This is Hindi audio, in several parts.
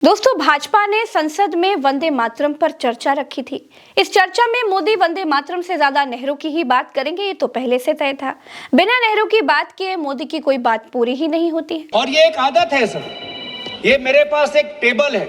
दोस्तों, भाजपा ने संसद में वंदे मातरम पर चर्चा रखी थी। इस चर्चा में मोदी वंदे मातरम से ज्यादा नेहरू की ही बात करेंगे, ये तो पहले से तय था। बिना नेहरू की बात किए मोदी की कोई बात पूरी ही नहीं होती है। और ये एक आदत है सर, ये मेरे पास एक टेबल है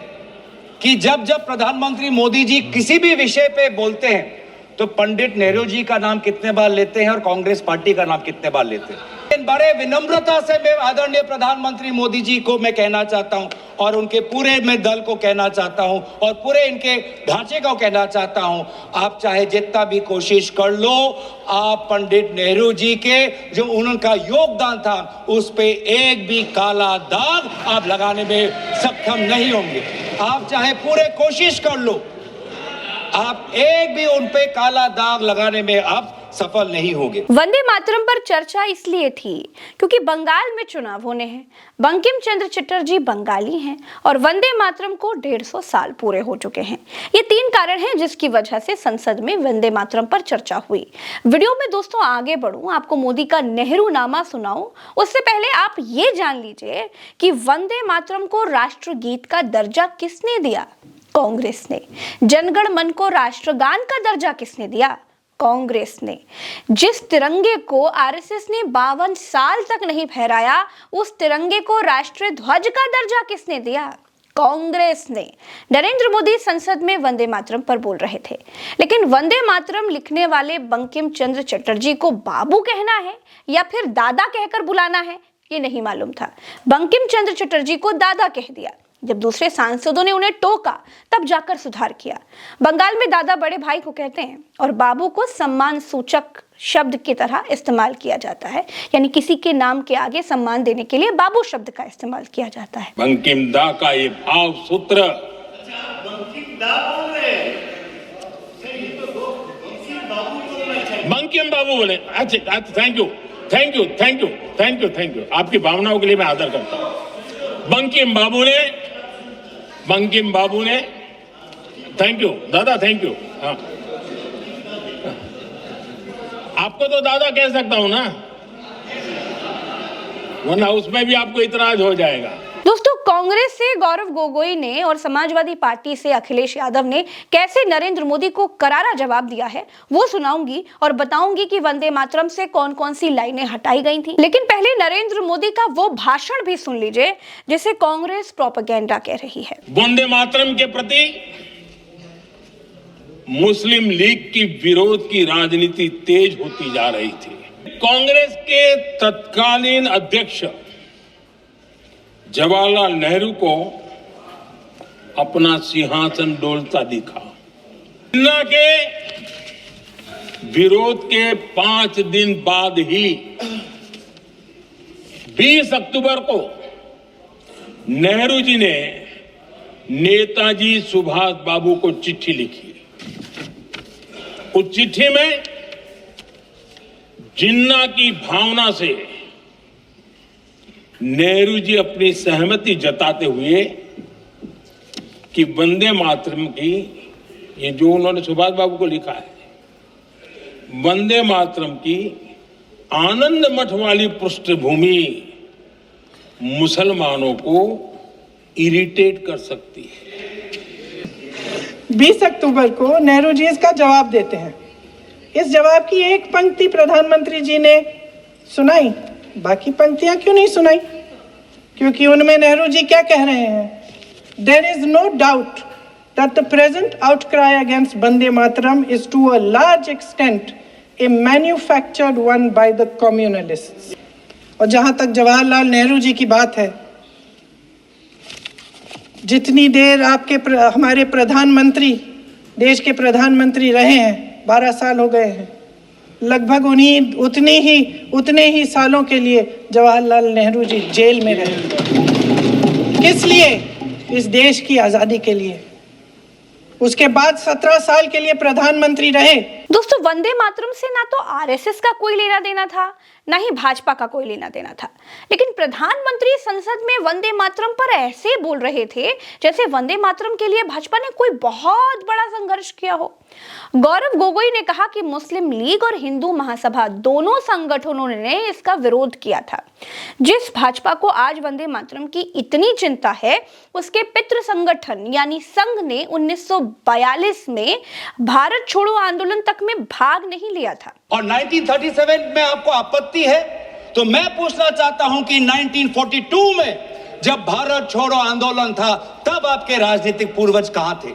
कि जब जब प्रधानमंत्री मोदी जी किसी भी विषय पे बोलते हैं तो पंडित नेहरू जी का नाम कितने बार लेते हैं और कांग्रेस पार्टी का नाम कितने बार लेते हैं। बड़े विनम्रता से मैं आदरणीय प्रधानमंत्री मोदी जी को मैं कहना चाहता हूं और उनके पूरे मैं दल को कहना चाहता हूं और पूरे इनके ढांचे को कहना चाहता हूं, आप चाहे जितना भी कोशिश कर लो, आप पंडित नेहरू जी के जो उनका योगदान था उस पे एक भी काला दाग आप लगाने में सक्षम नहीं होंगे। आप चाहे पूरे कोशिश कर लो, आप एक भी उन पे काला दाग लगाने में आप सफल नहीं होंगे। वंदे मातरम पर चर्चा इसलिए थी क्योंकि बंगाल में चुनाव होने हैं। बंकिम चंद्र चटर्जी बंगाली हैं और वंदे मातरम को 150 साल पूरे हो चुके हैं। ये 3 कारण हैं जिसकी वजह से संसद में वंदे मातरम पर चर्चा हुई। वीडियो में दोस्तों आगे बढ़ूं, आपको मोदी का नेहरू नामा सुनाऊं, उससे पहले आप ये जान लीजिए कि वंदे मातरम को राष्ट्रगीत का दर्जा किसने दिया? कांग्रेस ने। जनगण मन को राष्ट्रगान का दर्जा किसने दिया? कांग्रेस ने। जिस तिरंगे को आरएसएस ने 52 साल तक नहीं फहराया, उस तिरंगे को राष्ट्रीय ध्वज का दर्जा किसने दिया? कांग्रेस ने। नरेंद्र मोदी संसद में वंदे मातरम पर बोल रहे थे, लेकिन वंदे मातरम लिखने वाले बंकिम चंद्र चटर्जी को बाबू कहना है या फिर दादा कहकर बुलाना है, ये नहीं मालूम था। बंकिम चंद्र चटर्जी को दादा कह दिया। जब दूसरे सांसदों ने उन्हें टोका तब जाकर सुधार किया। बंगाल में दादा बड़े भाई को कहते हैं और बाबू को सम्मान सूचक शब्द की तरह इस्तेमाल किया जाता है, यानी किसी के नाम के आगे सम्मान देने के लिए बाबू शब्द का इस्तेमाल किया जाता है। बंकिम दा का ये भाव सूत्र बंकिम बाबू बोले। अच्छा, thank you thank you thank you thank you thank you आपकी भावनाओं के लिए मैं आदर करता हूं। बंकिम बाबू ने थैंक यू दादा, थैंक यू। हाँ, आपको तो दादा कह सकता हूं ना, वरना उसमें भी आपको इतराज हो जाएगा। दोस्तों, कांग्रेस से गौरव गोगोई ने और समाजवादी पार्टी से अखिलेश यादव ने कैसे नरेंद्र मोदी को करारा जवाब दिया है वो सुनाऊंगी और बताऊंगी कि वंदे मातरम से कौन कौन सी लाइनें हटाई गई थी। लेकिन पहले नरेंद्र मोदी का वो भाषण भी सुन लीजिए जिसे कांग्रेस प्रोपेगेंडा कह रही है। वंदे मातरम के प्रति मुस्लिम लीग की विरोध की राजनीति तेज होती जा रही थी। कांग्रेस के तत्कालीन अध्यक्ष जवाहरलाल नेहरू को अपना सिंहासन डोलता दिखा। जिन्ना के विरोध के 5 दिन बाद ही 20 अक्टूबर को नेहरू जी ने नेताजी सुभाष बाबू को चिट्ठी लिखी। उस चिट्ठी में जिन्ना की भावना से नेहरू जी अपनी सहमति जताते हुए कि वंदे मातरम की, ये जो उन्होंने सुभाष बाबू को लिखा है, वंदे मातरम की आनंद मठ वाली पृष्ठभूमि मुसलमानों को इरिटेट कर सकती है। 20 अक्टूबर को नेहरू जी इसका जवाब देते हैं। इस जवाब की एक पंक्ति प्रधानमंत्री जी ने सुनाई, बाकी पंक्तियां क्यों नहीं सुनाई? क्योंकि उनमें नेहरू जी क्या कह रहे हैं? There is no doubt that the present outcry against Vande Mataram is to a large extent a manufactured one by the communalists. और जहां तक जवाहरलाल नेहरू जी की बात है, जितनी देर हमारे प्रधानमंत्री देश के प्रधानमंत्री रहे हैं, 12 साल हो गए हैं, लगभग उतने ही सालों के लिए जवाहरलाल नेहरू जी जेल में रहे। किस लिए? इस देश की आजादी के लिए। उसके बाद 17 साल के लिए प्रधानमंत्री रहे। दोस्तों, वंदे मातरम से ना तो आरएसएस का कोई लेना देना था, ना ही भाजपा का कोई लेना देना था, लेकिन प्रधानमंत्री संसद में वंदे मातरम पर ऐसे बोल रहे थे जैसे वंदे मातरम के लिए भाजपा ने कोई बहुत बड़ा संघर्ष किया हो। गौरव गोगोई ने कहा कि मुस्लिम लीग और हिंदू महासभा दोनों संगठनों ने इसका विरोध किया था। जिस भाजपा को आज वंदे मातरम की इतनी चिंता है, उसके पितृ संगठन यानी संघ ने 1942 में भारत छोड़ो आंदोलन तक में भाग नहीं लिया था। और 1937 में आपको आपत्ति है तो मैं पूछना चाहता हूं कि 1942 में जब भारत छोड़ो आंदोलन था तब आपके राजनीतिक पूर्वज कहां थे?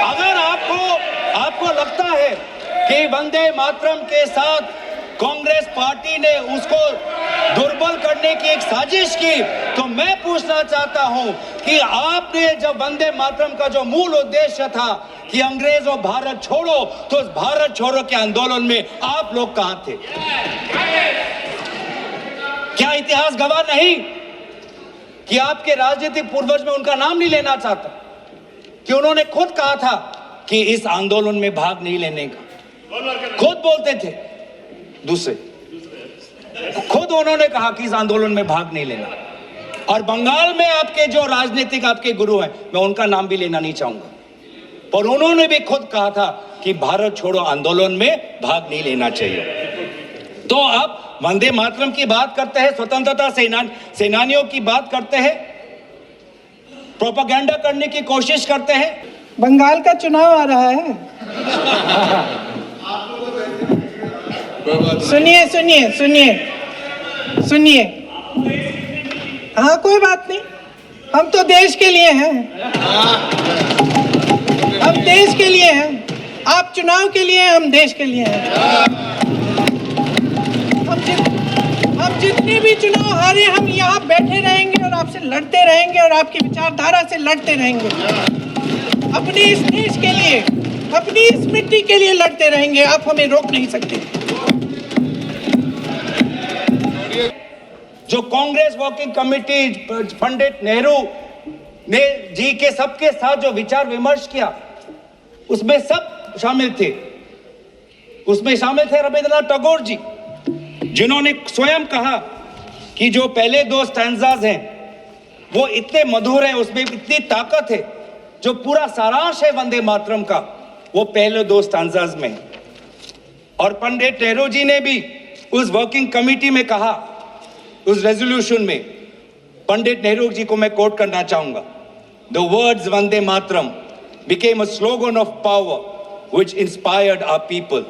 अगर आपको लगता है कि वंदे मातरम के साथ कांग्रेस पार्टी ने उसको दुर्बल करने की एक साजिश की, तो मैं पूछना चाहता हूं कि आपने जब वंदे मातरम का जो मूल उद्देश्य था कि अंग्रेजों भारत छोड़ो, तो उस भारत छोड़ो के आंदोलन में आप लोग कहां थे? क्या इतिहास गवाह नहीं कि आपके राजनीतिक पूर्वज में उनका नाम नहीं लेना चाहता, कि उन्होंने खुद कहा था कि इस आंदोलन में भाग नहीं लेने का, खुद बोलते थे दूसरे, खुद उन्होंने कहा कि इस आंदोलन में भाग नहीं लेना। और बंगाल में आपके जो राजनीतिक आपके गुरु हैं, मैं उनका नाम भी लेना नहीं चाहूंगा, पर उन्होंने भी खुद कहा था कि भारत छोड़ो आंदोलन में भाग नहीं लेना चाहिए। तो अब वंदे मातरम की बात करते हैं, स्वतंत्रता सेनानियों की बात करते हैं, प्रोपेगेंडा करने की कोशिश करते हैं। बंगाल का चुनाव आ रहा है, सुनिए सुनिए सुनिए सुनिए। हाँ, कोई बात नहीं, हम तो देश के लिए हैं, हम देश के लिए हैं। आप चुनाव के लिए हैं, हम देश के लिए हैं। हम जितने भी चुनाव हारे, हम यहाँ बैठे रहेंगे और आपसे लड़ते रहेंगे और आपकी विचारधारा से लड़ते रहेंगे। अपने इस देश के लिए, अपनी इस मिट्टी के लिए लड़ते रहेंगे। आप हमें रोक नहीं सकते। जो कांग्रेस वर्किंग कमेटी पंडित नेहरू ने जी के सबके साथ जो विचार विमर्श किया, उसमें सब शामिल थे। उसमें शामिल थे रविंद्रनाथ टैगोर जी, जिन्होंने स्वयं कहा कि जो पहले दो स्टैंजाज हैं वो इतने मधुर हैं, उसमें इतनी ताकत है, जो पूरा सारांश है वंदे मातरम का वो पहले दो स्टैंजाज में। और पंडित नेहरू जी ने भी उस वर्किंग कमेटी में कहा, उस रेजोल्यूशन में, पंडित नेहरू जी को मैं कोट करना चाहूंगा, the words Vande Mataram became a slogan of power which inspired our people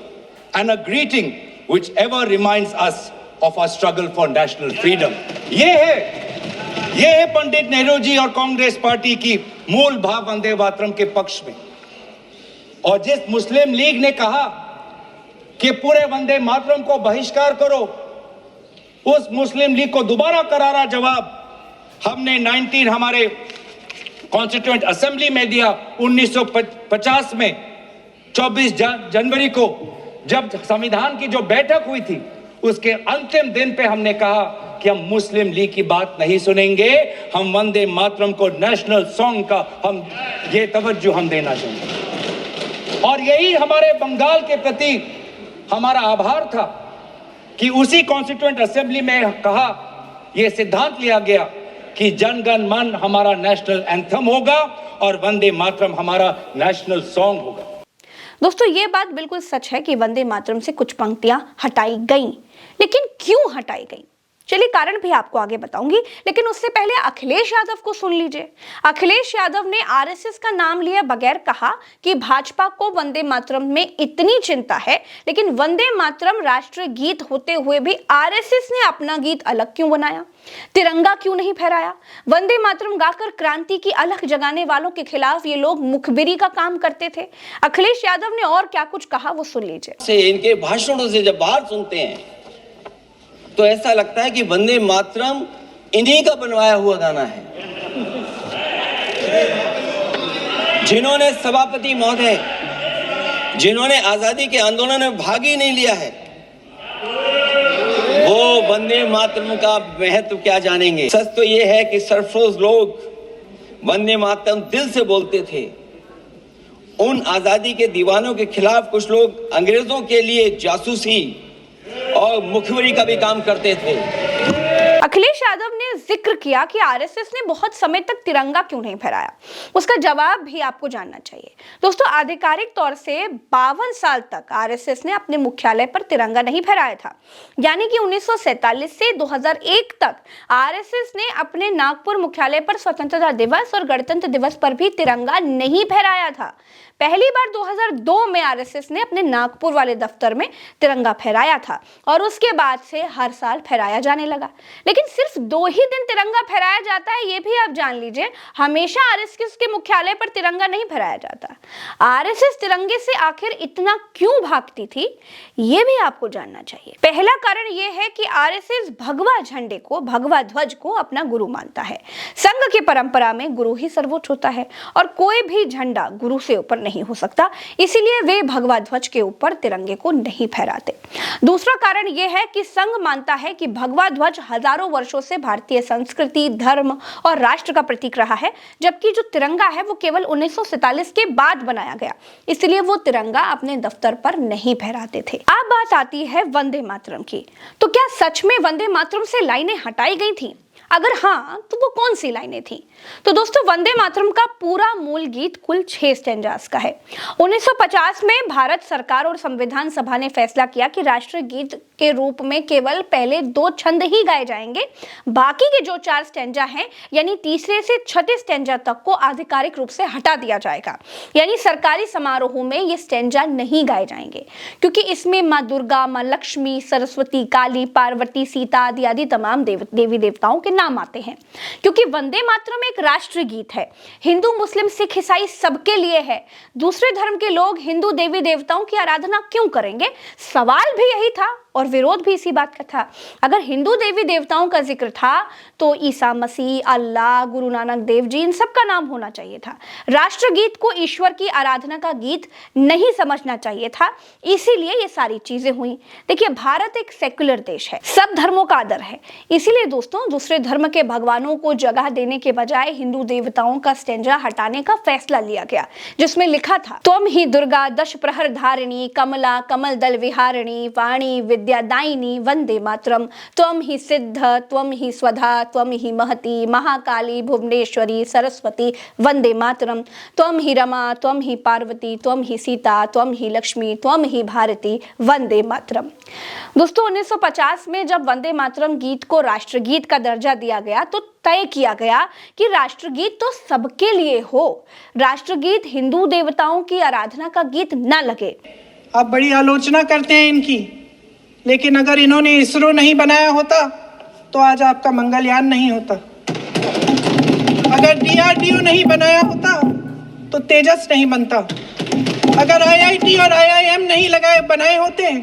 and a greeting which ever reminds us of our struggle for national freedom. ये है पंडित नेहरू जी और कांग्रेस पार्टी की मूल भाव वंदे मातरम के पक्ष में। और जिस मुस्लिम लीग ने कहा कि पूरे वंदे मातरम को बहिष्कार करो, उस मुस्लिम लीग को दोबारा करारा जवाब हमने हमारे कॉन्स्टिट्यूएंट असेंबली में दिया 1950 में 24 जनवरी को, जब संविधान की जो बैठक हुई थी, उसके अंतिम दिन पे हमने कहा कि हम मुस्लिम लीग की बात नहीं सुनेंगे, हम वंदे मातरम को नेशनल सॉन्ग का हम ये तवज्जो हम देना चाहेंगे। और यही हमारे बंगाल के प्रति हमारा आभार था कि उसी कॉन्स्टिट्यूएंट असेंबली में कहा, यह सिद्धांत लिया गया कि जन गण मन हमारा नेशनल एंथम होगा और वंदे मातरम हमारा नेशनल सॉन्ग होगा। दोस्तों, ये बात बिल्कुल सच है कि वंदे मातरम से कुछ पंक्तियां हटाई गईं, लेकिन क्यों हटाई गईं? चलिए कारण भी आपको आगे बताऊंगी, लेकिन उससे पहले अखिलेश यादव को सुन लीजिए। अखिलेश यादव ने आरएसएस का नाम लिए बगैर कहा कि भाजपा को वंदे मातरम में इतनी चिंता है, लेकिन वंदे मातरम राष्ट्रीय गीत होते हुए भी आरएसएस ने अपना गीत अलग क्यों बनाया? तिरंगा क्यों नहीं फहराया? वंदे मातरम गाकर क्रांति की अलख जगाने वालों के खिलाफ ये लोग मुखबिरी का काम करते थे। अखिलेश यादव ने और क्या कुछ कहा, वो सुन लीजिए। इनके भाषणों से जब बाहर सुनते हैं तो ऐसा लगता है कि वंदे मातरम इन्हीं का बनवाया हुआ गाना है। जिन्होंने सभापति महोदय, जिन्होंने आजादी के आंदोलन में भाग ही नहीं लिया है, वो वंदे मातरम का महत्व क्या जानेंगे। सच तो ये है कि सरफरोश लोग वंदे मातरम दिल से बोलते थे उन आजादी के दीवानों के खिलाफ कुछ लोग अंग्रेजों के लिए जासूसी और मुखबिरी का भी काम करते थे। अखिलेश यादव ने जिक्र किया कि आरएसएस ने बहुत समय तक तिरंगा क्यों नहीं फहराया। उसका जवाब भी आपको जानना चाहिए। दोस्तों, आधिकारिक तौर से 52 साल तक आरएसएस ने अपने मुख्यालय पर तिरंगा नहीं फहराया था। यानी कि 1947 से 2001 तक आरएसएस ने अपने नागपुर मुख्यालय पर स्वतंत्रता दिवस और गणतंत्र दिवस पर भी तिरंगा नहीं फहराया था। पहली बार 2002 में आरएसएस ने अपने नागपुर वाले दफ्तर में तिरंगा फहराया था और उसके बाद से हर साल फहराया जाने लगा। लेकिन सिर्फ 2 ही दिन तिरंगा फहराया जाता है, ये भी आप जान लीजिए। हमेशा आरएसएस के मुख्यालय पर तिरंगा नहीं फहराया जाता। आरएसएस तिरंगे से आखिर इतना क्यों भागती थी, ये भी आपको जानना चाहिए। पहला कारण ये है कि आरएसएस भगवा झंडे को, भगवा ध्वज को अपना गुरु मानता है। संघ की परंपरा में गुरु ही सर्वोच्च होता है और कोई भी झंडा गुरु से ऊपर नहीं हो सकता, इसीलिए वे भगवा ध्वज के ऊपर तिरंगे को नहीं फहराते। दूसरा कारण यह है कि संघ मानता है कि भगवा ध्वज हजारों वर्षों से भारतीय संस्कृति, धर्म और राष्ट्र का प्रतीक रहा है, जबकि जो तिरंगा है वो केवल 1947 के बाद बनाया गया, इसलिए वो तिरंगा अपने दफ्तर पर नहीं फहराते थे। अब बात आती है वंदे मातरम की। तो क्या सच में वंदे मातरम से लाइनें हटाई गई थी? अगर हाँ, तो वो कौन सी लाइनें थी? तो दोस्तों, वंदे मातरम का पूरा मूल गीत कुल 6 स्टैंजास का है। 1950 में भारत सरकार और संविधान सभा ने फैसला किया कि राष्ट्रीय गीत के रूप में केवल पहले 2 छंद ही गाए जाएंगे। बाकी के जो 4 स्टैंजा हैं, यानी तीसरे से छठे स्टैंजा तक को आधिकारिक रूप से हटा दिया जाएगा। यानी सरकारी समारोहों में ये स्टैंजा नहीं गाए जाएंगे, क्योंकि इसमें माँ दुर्गा, माँ लक्ष्मी, सरस्वती, काली, पार्वती, सीता आदि तमाम देवी देवताओं के नाम आते हैं। क्योंकि वंदे मातरम एक राष्ट्रीय गीत है, हिंदू, मुस्लिम, सिख, ईसाई सबके लिए है। दूसरे धर्म के लोग हिंदू देवी देवताओं की आराधना क्यों करेंगे? सवाल भी यही था और विरोध भी इसी बात का था। अगर हिंदू देवी देवताओं का जिक्र था तो ईसा मसीह, अल्लाह, गुरु नानक देव जी, इन सब का नाम होना चाहिए था। राष्ट्रगीत को ईश्वर की आराधना का गीत नहीं समझना चाहिए था, इसीलिए ये सारी चीजें हुई। देखिए, भारत एक सेक्युलर देश है, सब धर्मों का आदर है। इसीलिए दोस्तों, दूसरे धर्म के भगवानों को जगह देने के बजाय हिंदू देवताओं का स्टैंजा हटाने का फैसला लिया गया, जिसमें लिखा था, त्वम ही दुर्गा दश प्रहर धारिणी, कमला कमल दल विहारिणी, वाणी विद्यादायिनी, वंदे मातरम। त्वम ही सिद्ध, त्वम ही स्वधा, त्वम ही महती, महाकाली, भुवनेश्वरी, सरस्वती, वंदे मातरम। त्वम ही रमा, त्वम ही पार्वती, त्वम ही सीता, त्वम ही लक्ष्मी, त्वम ही भारती, वंदे मातरम। दोस्तों, 1950 में जब वंदे मातरम गीत को राष्ट्रगीत का दर्जा दिया गया तो तय किया गया कि राष्ट्रगीत तो सबके लिए हो, राष्ट्रगीत हिंदू देवताओं की आराधना का गीत न लगे। आप बड़ी आलोचना करते हैं इनकी, लेकिन अगर इन्होंने इसरो नहीं बनाया होता तो आज आपका मंगलयान नहीं होता। अगर डीआरडीओ नहीं बनाया होता तो तेजस नहीं बनता। अगर आईआईटी और आईआईएम नहीं बनाए होते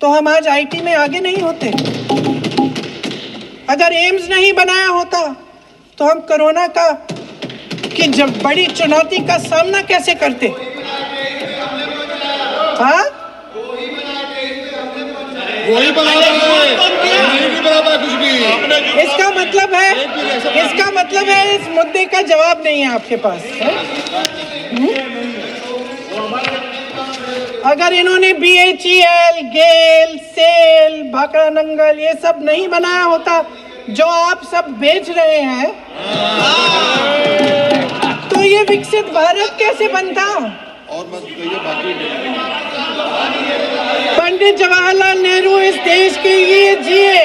तो हम आज आईटी में आगे नहीं होते। अगर एम्स नहीं बनाया होता तो हम कोरोना की जब बड़ी चुनौती का सामना कैसे करते? हाँ, वही बना कुछ भी। इसका मतलब है इस मुद्दे का जवाब नहीं है आपके पास। अगर इन्होंने BHEL, गेल, सेल, भाखड़ा नंगल ये सब नहीं बनाया होता जो आप सब बेच रहे हैं, तो ये विकसित भारत कैसे बनता? और मत कहिए बाकी। पंडित जवाहरलाल नेहरू इस देश के लिए जिए।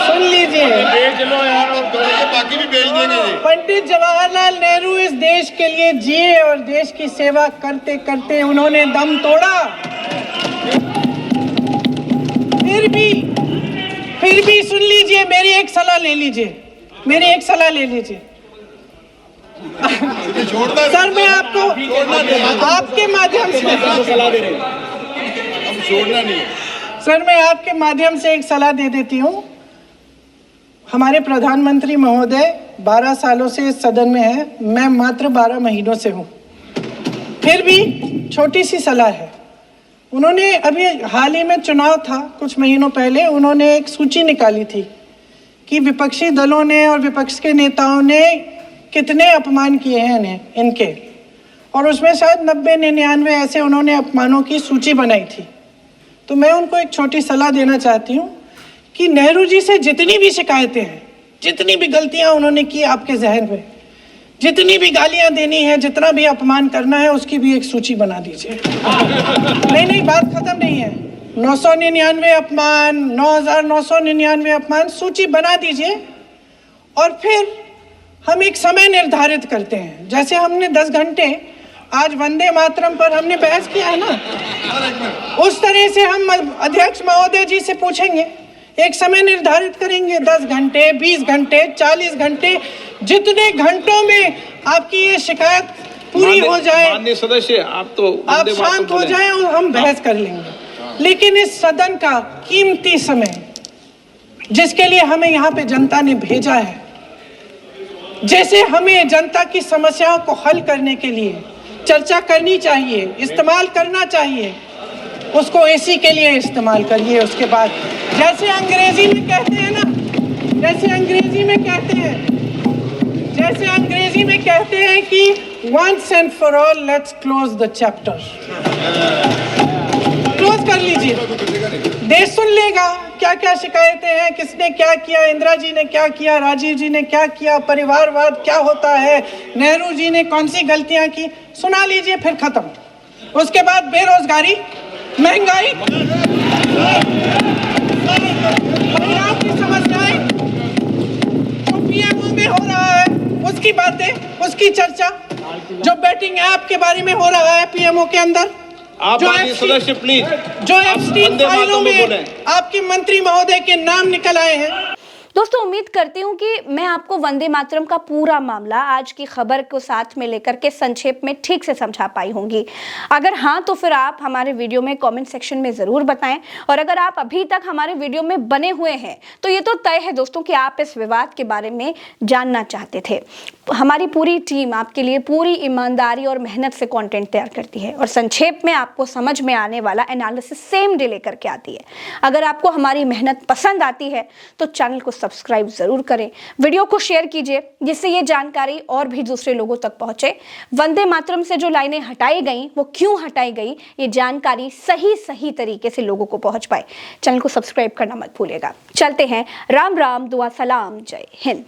सुन लीजिए, बेच लो यार, और बाकी भी बेच देंगे। पंडित जवाहरलाल नेहरू इस देश के लिए जिए और देश की सेवा करते करते उन्होंने दम तोड़ा। फिर भी सुन लीजिए, मेरी एक सलाह ले लीजिए। सर, मैं आपको आपके माध्यम से सलाह दे रहे हैं। हम छोड़ना नहीं। सर, मैं आपके माध्यम से एक सलाह दे देती हूँ। हमारे प्रधानमंत्री महोदय 12 सालों से इस सदन में हैं, मैं मात्र 12 महीनों से हूँ। फिर भी छोटी सी सलाह है। उन्होंने अभी हाल ही में चुनाव था, कुछ महीनों पहले उन्होंने एक सूची निकाली थी कि विपक्षी दलों ने और विपक्ष के नेताओं ने कितने अपमान किए हैं इनके, और उसमें शायद 90-99 ऐसे उन्होंने अपमानों की सूची बनाई थी। तो मैं उनको एक छोटी सलाह देना चाहती हूँ कि नेहरू जी से जितनी भी शिकायतें हैं, जितनी भी गलतियाँ उन्होंने की आपके जहन में, जितनी भी गालियाँ देनी है, जितना भी अपमान करना है, उसकी भी एक सूची बना दीजिए। नहीं, बात खत्म नहीं है। 999 अपमान, 9,999 अपमान, सूची बना दीजिए और फिर हम एक समय निर्धारित करते हैं। जैसे हमने 10 घंटे आज वंदे मातरम पर हमने बहस किया है ना, उस तरह से हम अध्यक्ष महोदय जी से पूछेंगे, एक समय निर्धारित करेंगे, 10 घंटे, 20 घंटे, 40 घंटे, जितने घंटों में आपकी ये शिकायत पूरी हो जाए, माननीय सदस्य आप शांत हो जाएं और हम बहस कर लेंगे। लेकिन इस सदन का कीमती समय, जिसके लिए हमें यहाँ पे जनता ने भेजा है, जैसे हमें जनता की समस्याओं को हल करने के लिए चर्चा करनी चाहिए, इस्तेमाल करना चाहिए, उसको इसी के लिए इस्तेमाल करिए। उसके बाद जैसे अंग्रेजी में कहते हैं ना, जैसे अंग्रेजी में कहते हैं कि once and for all let's close the chapter, close कर लीजिए। देश सुन लेगा क्या क्या शिकायतें हैं, किसने क्या किया, इंदिरा जी ने क्या किया, राजीव जी ने क्या किया, परिवारवाद क्या होता है, नेहरू जी ने कौन सी गलतियां की, सुना लीजिए, फिर खत्म। उसके बाद बेरोजगारी, महंगाई, महिलाओं की समस्याएं, जो पीएमओ में हो रहा है उसकी बातें, उसकी चर्चा, जो बैटिंग ऐप के बारे में हो रहा है पीएमओ के अंदर, आप सदस्य प्लीज, जो एप्स्टीन फाइलों में आपके मंत्री महोदय के नाम निकल आए हैं। दोस्तों, उम्मीद करती हूँ कि मैं आपको वंदे मातरम का पूरा मामला आज की खबर को साथ में लेकर के संक्षेप में ठीक से समझा पाई होंगी। अगर हाँ, तो फिर आप हमारे वीडियो में कमेंट सेक्शन में ज़रूर बताएं। और अगर आप अभी तक हमारे वीडियो में बने हुए हैं तो ये तो तय है दोस्तों कि आप इस विवाद के बारे में जानना चाहते थे। हमारी पूरी टीम आपके लिए पूरी ईमानदारी और मेहनत से कंटेंट तैयार करती है और संक्षेप में आपको समझ में आने वाला एनालिसिस सेम डे लेकर के आती है। अगर आपको हमारी मेहनत पसंद आती है तो चैनल को सब्सक्राइब जरूर करें, वीडियो को शेयर कीजिए जिससे ये जानकारी और भी दूसरे लोगों तक पहुंचे। वंदे मातरम से जो लाइनें हटाई गई वो क्यों हटाई गई, ये जानकारी सही तरीके से लोगों को पहुंच पाए। चैनल को सब्सक्राइब करना मत भूलिएगा। चलते हैं, राम राम, दुआ सलाम, जय हिंद।